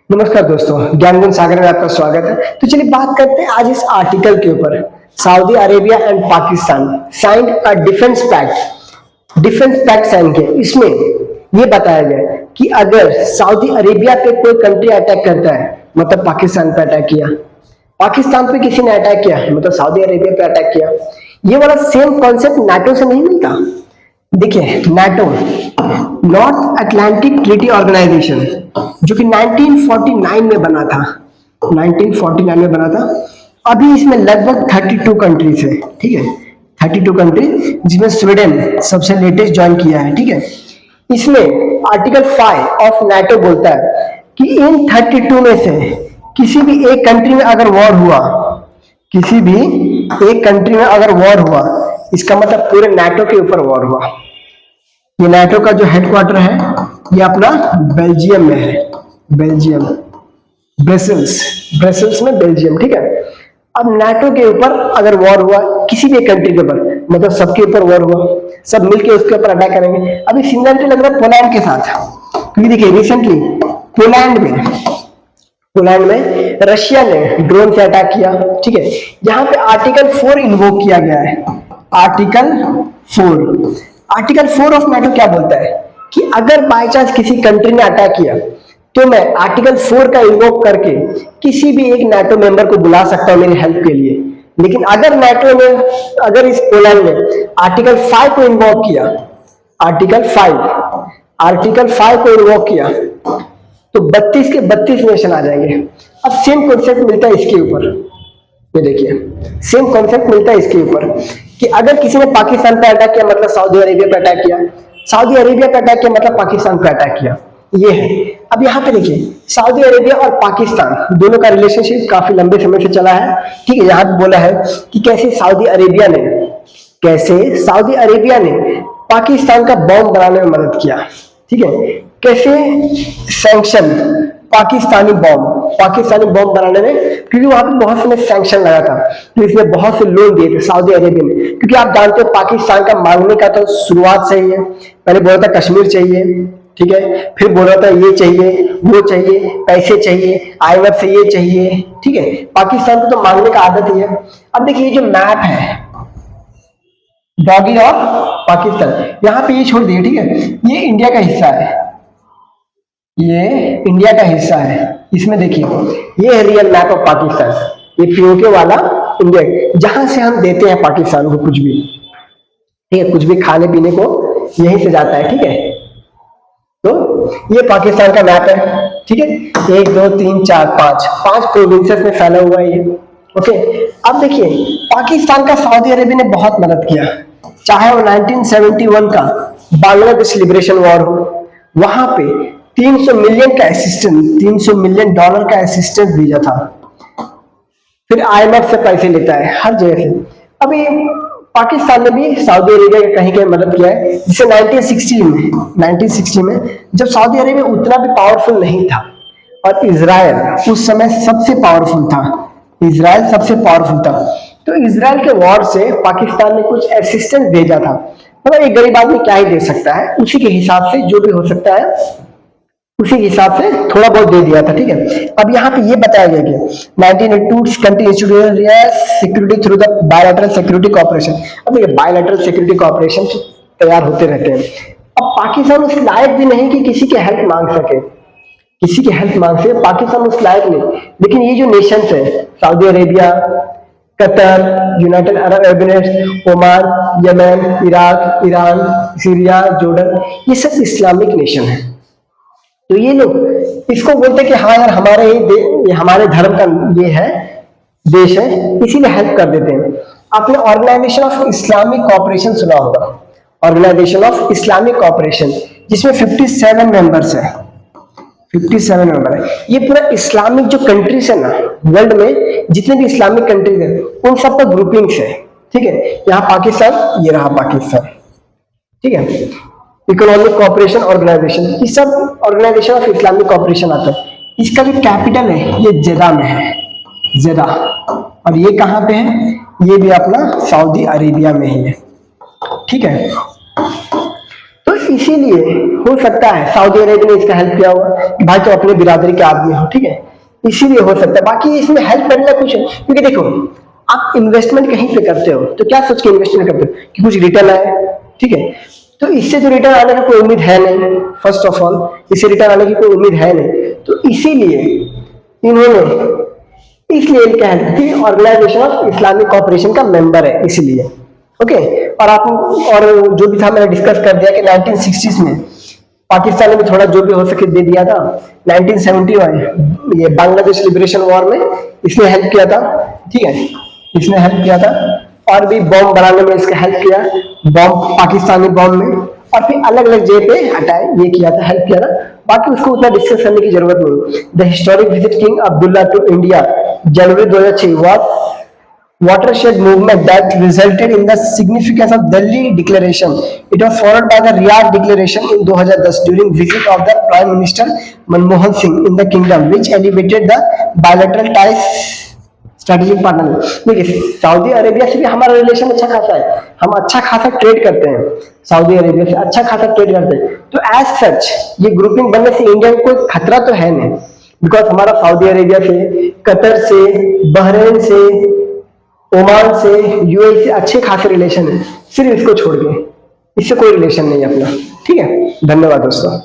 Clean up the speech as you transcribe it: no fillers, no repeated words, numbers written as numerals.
नमस्कार दोस्तों, ज्ञानगुण सागर में आपका स्वागत है। तो चलिए बात करते हैं आज इस आर्टिकल के ऊपर। Saudi Arabia and Pakistan signed a defence pact sign किया। इसमें ये बताया गया कि अगर सऊदी अरेबिया पे कोई कंट्री अटैक करता है, मतलब पाकिस्तान पे अटैक किया, पाकिस्तान पे किसी ने अटैक किया मतलब सऊदी अरेबिया पे अटैक किया, ये वाला सेम कॉन्सेप्ट नाटो से नहीं मिलता। देखिए, NATO North Atlantic Treaty Organization जो कि 1949 में बना था, 1949 में बना था। अभी इसमें लगभग 32 कंट्रीज है, ठीक है, 32 कंट्री, जिसमें स्वीडन सबसे लेटेस्ट ज्वाइन किया है, ठीक है। इसमें आर्टिकल 5 ऑफ नाटो बोलता है कि इन 32 में से किसी भी एक कंट्री में अगर वॉर हुआ, किसी भी एक कंट्री में अगर वॉर हुआ, इसका मतलब पूरे नाटो के ऊपर वॉर हुआ। ये नाटो का जो हेडक्वार्टर है ये अपना बेल्जियम में है, बेल्जियम, ब्रसेल्स में बेल्जियम, ठीक है। अब नाटो के ऊपर अगर वॉर हुआ किसी भी कंट्री के ऊपर, मतलब सबके ऊपर वॉर हुआ, सब मिलके उसके ऊपर अटैक करेंगे। अभी सिमिलरिटी लग रहा है पोलैंड के साथ, क्योंकि देखिए रिसेंटली पोलैंड में रशिया ने ड्रोन से अटैक किया, ठीक है। यहाँ पे आर्टिकल 4 इन्वोक किया गया है। आर्टिकल 4 ऑफ नाटो क्या बोलता है कि अगर बाय चांस किसी कंट्री ने अटैक किया तो मैं आर्टिकल 4 का इन्वोक करके किसी भी एक नाटो मेंबर को बुला सकता हूं मेरी हेल्प के लिए। लेकिन अगर नाटो ने, अगर इस पोलैंड ने आर्टिकल 5 को इन्वोक किया, आर्टिकल 5 को इन्वोक किया, तो 32 के 32 नेशन आ जाएंगे। अब सेम कॉन्सेप्ट मिलता है इसके ऊपर, ये देखिए, सेम कॉन्सेप्ट मिलता है इसके ऊपर कि अगर किसी ने पाकिस्तान पे अटैक किया मतलब सऊदी अरेबिया पे अटैक किया, सऊदी अरेबिया पे अटैक किया मतलब पाकिस्तान पे अटैक किया, ये है। अब यहाँ पे देखिए, सऊदी अरेबिया और पाकिस्तान दोनों का रिलेशनशिप काफी लंबे समय से चला है, ठीक है। यहाँ पे बोला है कि कैसे सऊदी अरेबिया ने पाकिस्तान का बॉम्ब बनाने में मदद किया, ठीक है। कैसे सैंक्शन पाकिस्तानी बॉम्ब बनाने में, क्योंकि वहां पे बहुत समय सैंक्शन लगा था, तो इसलिए बहुत से लोन दिए थे सऊदी अरेबिया ने। क्योंकि आप जानते हो पाकिस्तान का मांगने का तो शुरुआत से ही है, पहले बोला था कश्मीर चाहिए, ठीक है, फिर बोला था ये चाहिए, वो चाहिए, पैसे चाहिए, IMF से ये चाहिए, ठीक है। पाकिस्तान को तो मांगने का आदत ही है। अब देखिए, ये जो मैप है डॉगी और पाकिस्तान, यहाँ पे ये छोड़ दिए, ठीक है, ये इंडिया का हिस्सा है, इसमें देखिए ये है रियल मैप ऑफ पाकिस्तान, ये पीओके वाला इंडिया, जहां से हम देते हैं पाकिस्तान को कुछ भी, ठीक है, कुछ भी खाने पीने को यहीं से जाता है, ठीक है। तो ये पाकिस्तान का मैप है, ठीक है, 1 2 3 4 5 प्रोविंसेस में फैला हुआ है ये, ओके। अब देखिए, पाकिस्तान का सऊदी अरेबिया ने बहुत मदद किया, चाहे वो 1971 का बांग्लादेश लिबरेशन वॉर हो, वहां पे 300 मिलियन का असिस्टेंस, $300 मिलियन का असिस्टेंस भेजा था। फिर IMF से पैसे लेता है हर जगह से। अभी पाकिस्तान ने भी सऊदी अरेबिया का कहीं कहीं मदद किया है, जिसे 1960 में जब सऊदी अरेबिया उतना भी पावरफुल नहीं था और इजराइल उस समय सबसे पावरफुल था, तो इजराइल के वॉर से पाकिस्तान ने कुछ असिस्टेंस भेजा था। मतलब एक गरीब आदमी क्या ही दे सकता है, उसी के हिसाब से जो भी हो सकता है उसी हिसाब से थोड़ा बहुत दे दिया था, ठीक है। अब यहाँ पे ये बताया गया कि 1982 country security through the bilateral security cooperation. अब ये बायलैटरल सिक्योरिटी कोऑपरेशन तैयार होते रहते हैं। अब पाकिस्तान उस लायक भी नहीं कि किसी की हेल्प मांग सके, पाकिस्तान उस लायक नहीं। लेकिन ये जो नेशंस है, Saudi Arabia, Qatar, United Arab Emirates, Oman, Yemen, Iraq, Iran, Syria, Jordan, ये सब इस्लामिक नेशन है। तो ये लोग इसको बोलते हैं कि हाँ यार, हमारे धर्म का ये है, देश है, इसीलिए हेल्प कर देते हैं। आपने ऑर्गेनाइजेशन ऑफ इस्लामिक कोऑपरेशन सुना होगा, ऑर्गेनाइजेशन ऑफ इस्लामिक कोऑपरेशन, जिसमें 57 मेंबर्स है, 57 मेंबर है। ये पूरा इस्लामिक जो कंट्रीज है ना, वर्ल्ड में जितने भी इस्लामिक कंट्रीज है उन सब का ग्रुपिंग्स है, ठीक है। यहाँ पाकिस्तान, ये रहा पाकिस्तान, ठीक है। इकोनॉमिक कोऑपरेशन ऑर्गेनाइजेशन, ये सब ऑर्गेनाइजेशन ऑफ इस्लामिक कोऑपरेशन आता है। इसका जो कैपिटल है ये जेदा में है, जेदा। और ये कहाँ पे है? ये भी अपना सऊदी अरेबिया में ही है, ठीक है। तो इसीलिए हो सकता है सऊदी अरेबिया ने इसका हेल्प किया होगा कि भाई तो अपने बिरादरी के आदमी हो, ठीक है, इसीलिए हो सकता है। बाकी इसमें हेल्प करने का कुछ, क्योंकि देखो आप इन्वेस्टमेंट कहीं पे करते हो तो क्या सोच के इन्वेस्टमेंट करते हो कि कुछ रिटर्न आए, ठीक है, तो इससे तो रिटर्न आने का कोई उम्मीद है नहीं, फर्स्ट ऑफ ऑल इससे रिटर्न आने की कोई उम्मीद है नहीं, तो इसीलिए इन्होंने इसलिए इनका हेल्प की, ऑर्गेनाइजेशन ऑफ इस्लामिक कॉपरेशन का मेंबर है इसलिए, ओके। और आप और जो भी था मैंने डिस्कस कर दिया कि 1960s में पाकिस्तान ने भी थोड़ा जो भी हो सके दे दिया था। 1970 में ये बांग्लादेश लिबरेशन वॉर में इसने हेल्प किया था, ठीक है, इसने हेल्प किया था, और भी बॉम्ब बनाने में इसका हेल्प किया, बॉम्ब पाकिस्तानी बॉम्ब में, और फिर अलग अलग जगह पे हटाए, ये किया था, हेल्प किया था। बाकी उसको उतना डिस्कस करने की जरूरत नहीं। The historic visit King Abdullah to India January 2006 was watershed movement that resulted in the significance of Delhi Declaration. It was followed by the Riyadh Declaration in 2010 during visit of the Prime Minister Manmohan Singh in the kingdom, which elevated the bilateral ties. Strategic partner, देखिए Saudi Arabia से भी हमारा relation अच्छा खासा है, हम अच्छा खासा ट्रेड करते हैं, सऊदी अरेबिया से अच्छा खासा ट्रेड करते हैं, तो एज सच ये ग्रुपिंग बनने से इंडिया को कोई खतरा तो है नहीं, बिकॉज हमारा सऊदी अरेबिया से, कतर से, बहरीन से, ओमान से, यूएई से अच्छे खासे रिलेशन है, सिर्फ इसको छोड़ के, इससे कोई रिलेशन नहीं है अपना, ठीक है। धन्यवाद दोस्तों।